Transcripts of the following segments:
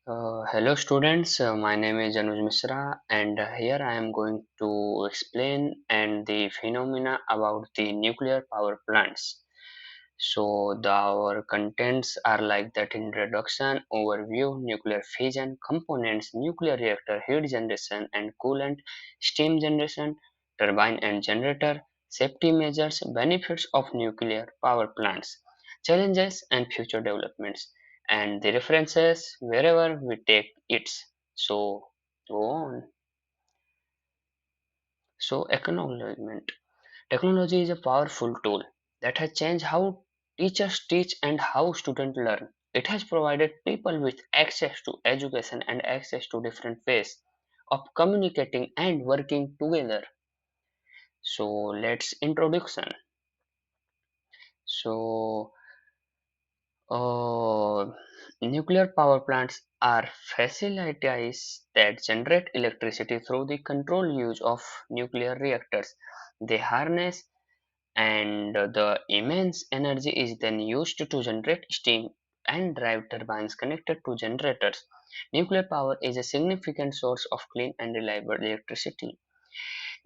Hello students, my name is Anuj Misra and here I am going to explain and the phenomena about the nuclear power plants. Our contents are like that: introduction, overview, nuclear fission, components, nuclear reactor, heat generation and coolant, steam generation, turbine and generator, safety measures, benefits of nuclear power plants, challenges and future developments, and the references wherever we take it. So go on. Acknowledgement. Technology is a powerful tool that has changed how teachers teach and how students learn. It has provided people with access to education and access to different ways of communicating and working together. Let's introduction. So uh, Nuclear power plants are facilities that generate electricity through the controlled use of nuclear reactors. They harness and the immense energy is then used to generate steam and drive turbines connected to generators. Nuclear power is a significant source of clean and reliable electricity.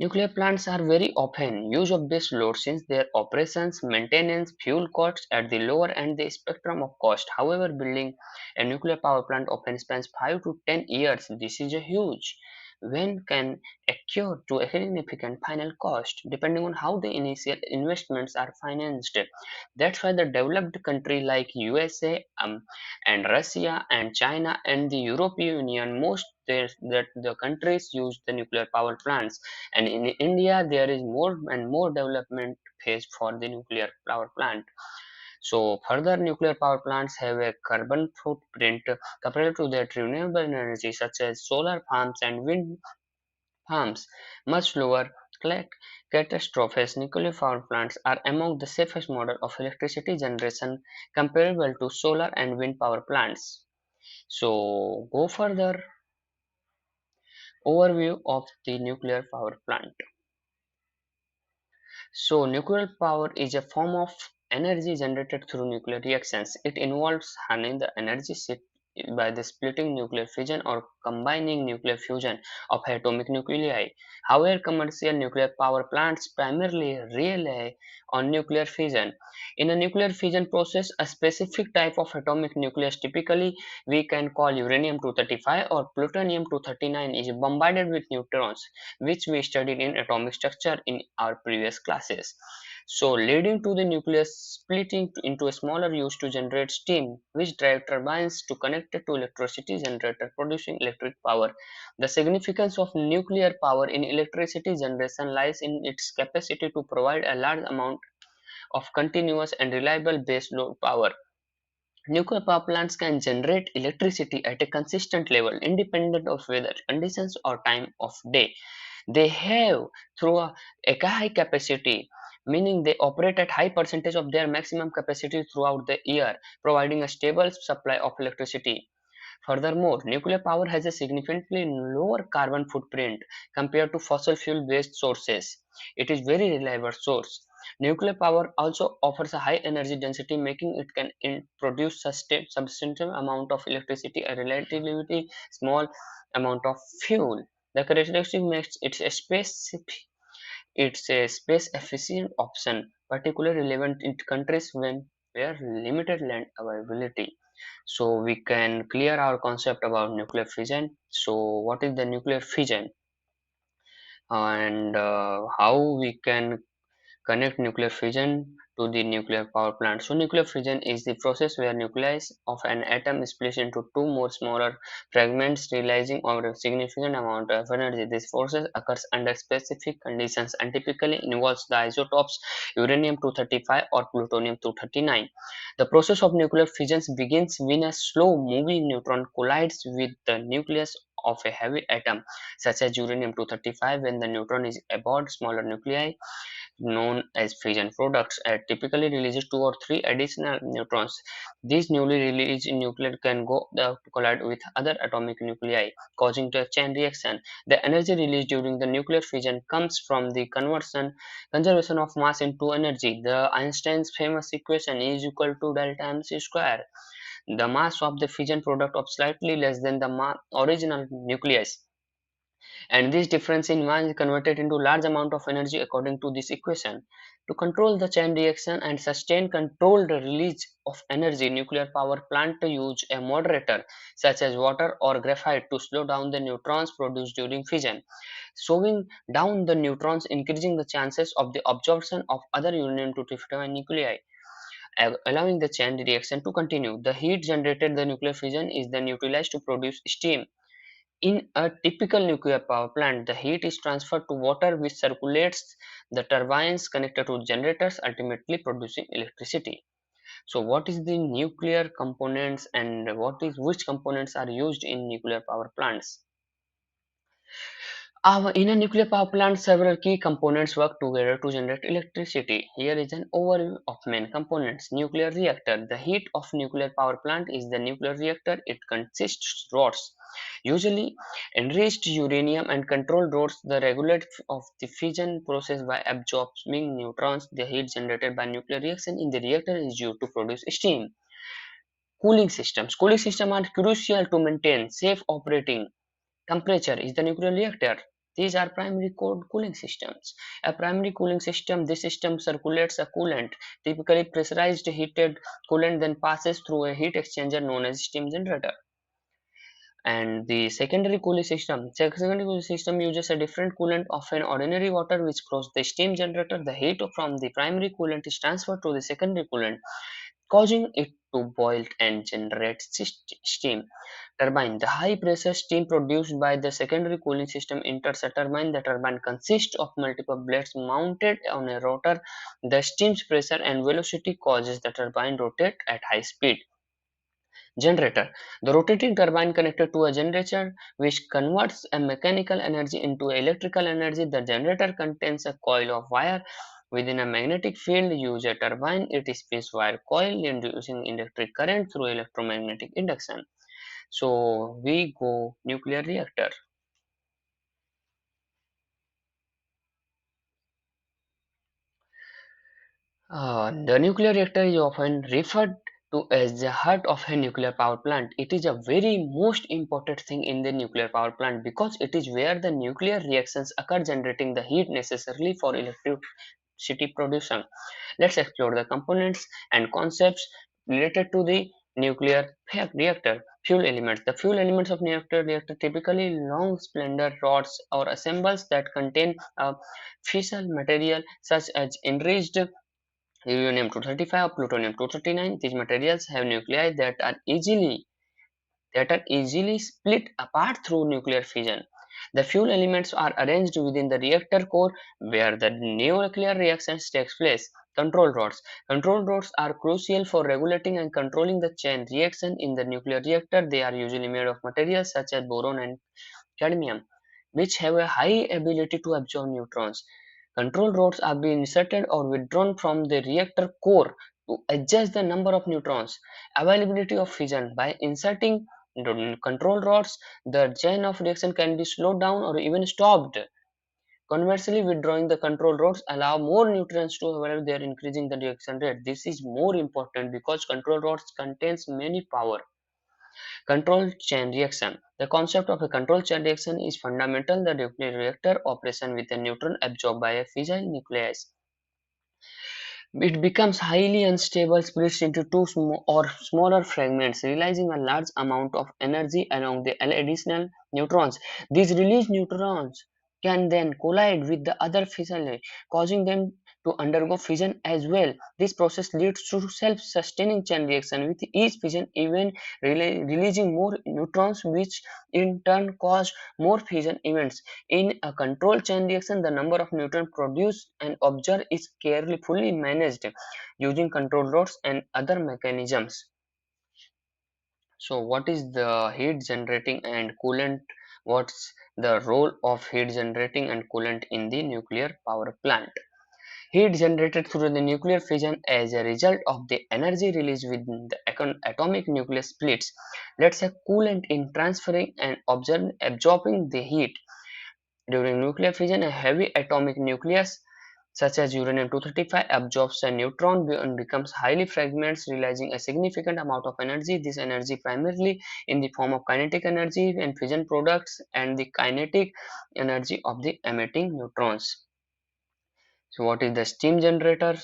Nuclear plants are very often use of base load since their operations, maintenance, fuel costs at the lower end the spectrum of cost. However, building a nuclear power plant often spends 5 to 10 years. This is a huge when can accrue to a significant final cost depending on how the initial investments are financed. That's why the developed country like USA and Russia and China and the European Union most that the countries use the nuclear power plants, and in India there is more and more development phase for the nuclear power plant. Further, nuclear power plants have a carbon footprint compared to their renewable energy such as solar farms and wind farms much lower. Like catastrophes, nuclear power plants are among the safest model of electricity generation comparable to solar and wind power plants. Go further. Overview of the nuclear power plant. Nuclear power is a form of energy generated through nuclear reactions. It involves harnessing the energy by the splitting nuclear fission or combining nuclear fusion of atomic nuclei. However, commercial nuclear power plants primarily rely on nuclear fission. In a nuclear fission process, a specific type of atomic nucleus, typically we can call uranium-235 or plutonium-239, is bombarded with neutrons, which we studied in atomic structure in our previous classes. Leading to the nucleus splitting into a smaller use to generate steam, which drive turbines to connect it to electricity generator producing electric power. The significance of nuclear power in electricity generation lies in its capacity to provide a large amount of continuous and reliable base load power. Nuclear power plants can generate electricity at a consistent level, independent of weather conditions or time of day. They have through a high capacity, meaning they operate at high percentage of their maximum capacity throughout the year, providing a stable supply of electricity. Furthermore, nuclear power has a significantly lower carbon footprint compared to fossil fuel based sources. It is very reliable source. Nuclear power also offers a high energy density, making it can produce substantial amount of electricity at relatively small amount of fuel. The characteristic makes it a space efficient option, particularly relevant in countries where limited land availability. We can clear our concept about nuclear fission. What is the nuclear fission and how we can connect nuclear fission to the nuclear power plant. Nuclear fission is the process where nuclei of an atom is split into two more smaller fragments, releasing a significant amount of energy. This process occurs under specific conditions and typically involves the isotopes uranium-235 or plutonium-239. The process of nuclear fission begins when a slow-moving neutron collides with the nucleus of a heavy atom such as uranium-235. When the neutron is aboard smaller nuclei known as fission products, typically releases two or three additional neutrons. These newly released nuclei can go to collide with other atomic nuclei, causing a chain reaction. The energy released during the nuclear fission comes from the conservation of mass into energy. The Einstein's famous equation is equal to delta mc square. The mass of the fission product of slightly less than the original nucleus, and this difference in mass is converted into large amount of energy according to this equation. To control the chain reaction and sustain controlled release of energy, nuclear power plant use a moderator such as water or graphite to slow down the neutrons produced during fission. Slowing down the neutrons increasing the chances of the absorption of other uranium-235 nuclei, allowing the chain reaction to continue. The heat generated the nuclear fission is then utilized to produce steam. In a typical nuclear power plant, the heat is transferred to water which circulates the turbines connected to generators, ultimately producing electricity. So what is the nuclear components and which components are used in nuclear power plants? In a nuclear power plant, several key components work together to generate electricity. Here is an overview of main components. Nuclear reactor. The heat of nuclear power plant is the nuclear reactor. It consists rods, usually enriched uranium, and control rods the regulate of the fission process by absorbing neutrons. The heat generated by nuclear reaction in the reactor is used to produce steam. Cooling systems. Cooling systems are crucial to maintain safe operating temperature is the nuclear reactor. These are primary cooling systems. A primary cooling system, this system circulates a coolant, typically pressurized heated coolant, then passes through a heat exchanger known as steam generator. And the secondary cooling system uses a different coolant of an ordinary water which crosses the steam generator. The heat from the primary coolant is transferred to the secondary coolant, causing it to boil and generate steam. Turbine. The high pressure steam produced by the secondary cooling system enters a turbine. The turbine consists of multiple blades mounted on a rotor. The steam's pressure and velocity causes the turbine rotate at high speed. Generator. The rotating turbine connected to a generator which converts a mechanical energy into electrical energy. The generator contains a coil of wire within a magnetic field. Use a turbine. It spins wire coil inducing electric current through electromagnetic induction. So we go nuclear reactor. The nuclear reactor is often referred to as the heart of a nuclear power plant. It is a very most important thing in the nuclear power plant because it is where the nuclear reactions occur generating the heat necessarily for electricity production. Let's explore the components and concepts related to the nuclear reactor. Fuel elements. The fuel elements of nuclear reactor typically long slender rods or assembles that contain a fissile material such as enriched uranium-235 or plutonium-239. These materials have nuclei that are easily split apart through nuclear fission. The fuel elements are arranged within the reactor core where the nuclear reactions takes place. Control rods. Control rods are crucial for regulating and controlling the chain reaction in the nuclear reactor. They are usually made of materials such as boron and cadmium, which have a high ability to absorb neutrons. Control rods are being inserted or withdrawn from the reactor core to adjust the number of neutrons. Availability of fission. By inserting control rods, the chain of reaction can be slowed down or even stopped. Conversely, withdrawing the control rods allow more neutrons to available, there increasing the reaction rate. This is more important because control rods contains many power. Controlled chain reaction. The concept of a controlled chain reaction is fundamental. The nuclear reactor operation with a neutron absorbed by a fissile nucleus. It becomes highly unstable, splits into two or smaller fragments, releasing a large amount of energy along the additional neutrons. These released neutrons can then collide with the other fissile, causing them to undergo fission as well. This process leads to self-sustaining chain reaction, with each fission event releasing more neutrons, which in turn cause more fission events. In a controlled chain reaction, the number of neutrons produced and observed is carefully managed using control rods and other mechanisms. So, what is the heat generating and coolant What's the role of heat generating and coolant in the nuclear power plant? Heat generated through the nuclear fission as a result of the energy released within the atomic nucleus splits lets a coolant in transferring and absorbing the heat. During nuclear fission, a heavy atomic nucleus such as uranium-235 absorbs a neutron and becomes highly fragments, releasing a significant amount of energy. This energy primarily in the form of kinetic energy and fission products and the kinetic energy of the emitting neutrons. So what is the steam generator?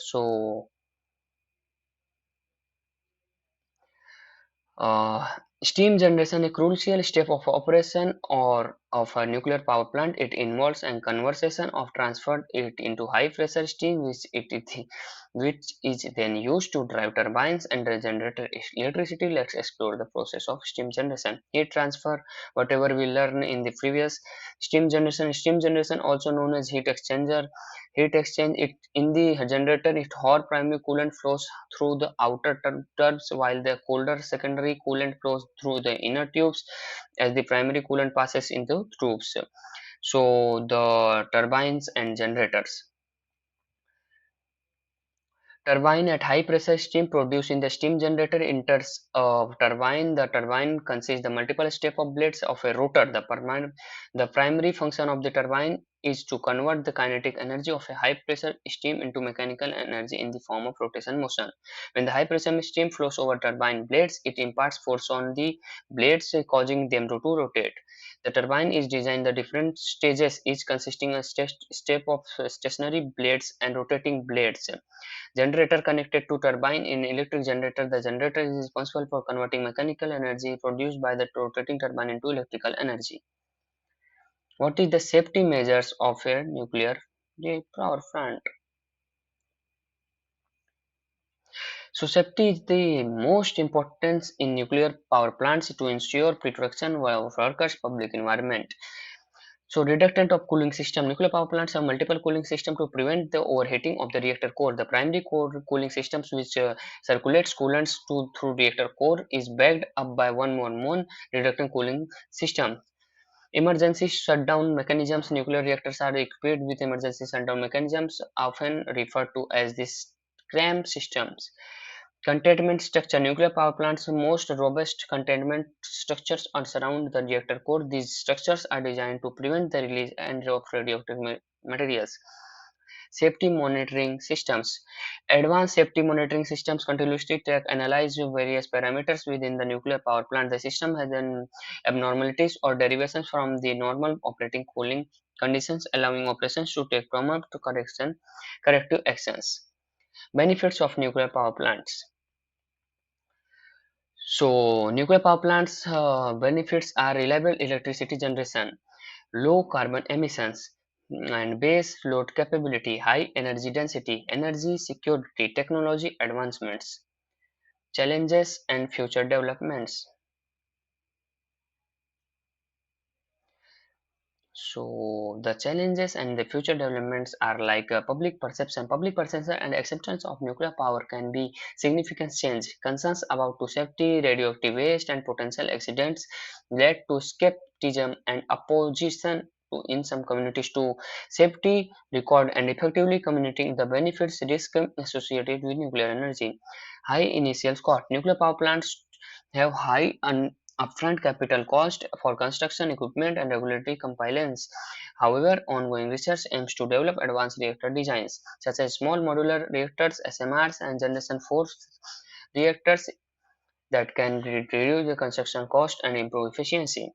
Uh, Steam generation a crucial step of operation or of a nuclear power plant. It involves a conversion of transferred it into high pressure steam which is then used to drive turbines and generate electricity. Let's explore the process of steam generation. Heat transfer, whatever we learned in the previous. Steam generation also known as heat exchange it in the generator. It hot primary coolant flows through the outer tubes while the colder secondary coolant flows through the inner tubes as the primary coolant passes into tubes. So the turbines and generators. Turbine at high pressure steam produced in the steam generator enters a turbine. The turbine consists the multiple step of blades of a rotor. The primary function of the turbine is to convert the kinetic energy of a high pressure steam into mechanical energy in the form of rotation motion. When the high pressure steam flows over turbine blades, it imparts force on the blades, causing them to rotate. The turbine is designed the different stages, each consisting of step of stationary blades and rotating blades. Generator connected to turbine. In electric generator, the generator is responsible for converting mechanical energy produced by the rotating turbine into electrical energy. What is the safety measures of a nuclear power plant? So safety is the most important in nuclear power plants to ensure protection of workers, public environment. So reductant of cooling system. Nuclear power plants have multiple cooling systems to prevent the overheating of the reactor core. The primary core cooling systems which circulates coolants through reactor core is backed up by one more reductant cooling system. Emergency shutdown mechanisms. Nuclear reactors are equipped with emergency shutdown mechanisms often referred to as the SCRAM systems. Containment structure. Nuclear power plants' most robust containment structures are surround the reactor core. These structures are designed to prevent the release of radioactive materials. Safety monitoring systems. Advanced safety monitoring systems continuously track analyze various parameters within the nuclear power plant. The system has an abnormalities or derivations from the normal operating cooling conditions, allowing operations to take prompt corrective actions. Benefits of nuclear power plants. So, nuclear power plants benefits are reliable electricity generation, low carbon emissions, and base load capability, high energy density, energy security, technology advancements, challenges and future developments. So the challenges and the future developments are like public perception. Public perception and acceptance of nuclear power can be significant change. Concerns about to safety, radioactive waste, and potential accidents led to skepticism and opposition in some communities to safety record and effectively communicating the benefits risk associated with nuclear energy. High initial cost. Nuclear power plants have high upfront capital cost for construction, equipment, and regulatory compliance. However, ongoing research aims to develop advanced reactor designs, such as small modular reactors, SMRs, and Generation 4 reactors that can reduce the construction cost and improve efficiency.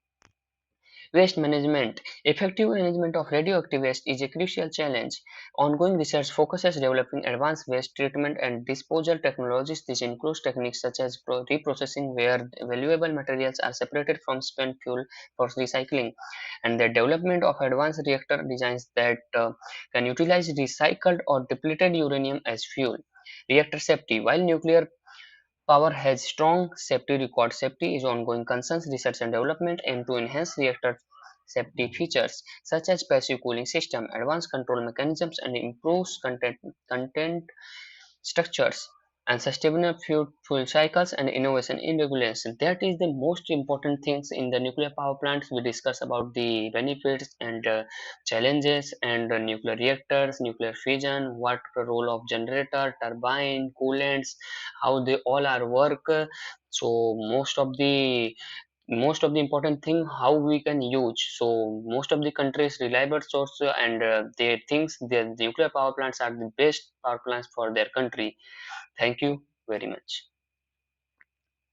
Waste management. Effective management of radioactive waste is a crucial challenge. Ongoing research focuses developing advanced waste treatment and disposal technologies. This includes techniques such as reprocessing, where valuable materials are separated from spent fuel for recycling, and the development of advanced reactor designs that can utilize recycled or depleted uranium as fuel. Reactor safety. While nuclear power has strong safety record, safety is ongoing concerns. Research and development aim to enhance reactor safety features such as passive cooling system, advanced control mechanisms, and improves content structures. and sustainable fuel cycles and innovation in regulation. That is the most important things in the nuclear power plants. We discuss about the benefits and challenges and nuclear reactors, nuclear fission, what the role of generator, turbine, coolants, how they all are work. So most of the important thing how we can use. So most of the countries reliable source and they thinks the nuclear power plants are the best power plants for their country. Thank you very much.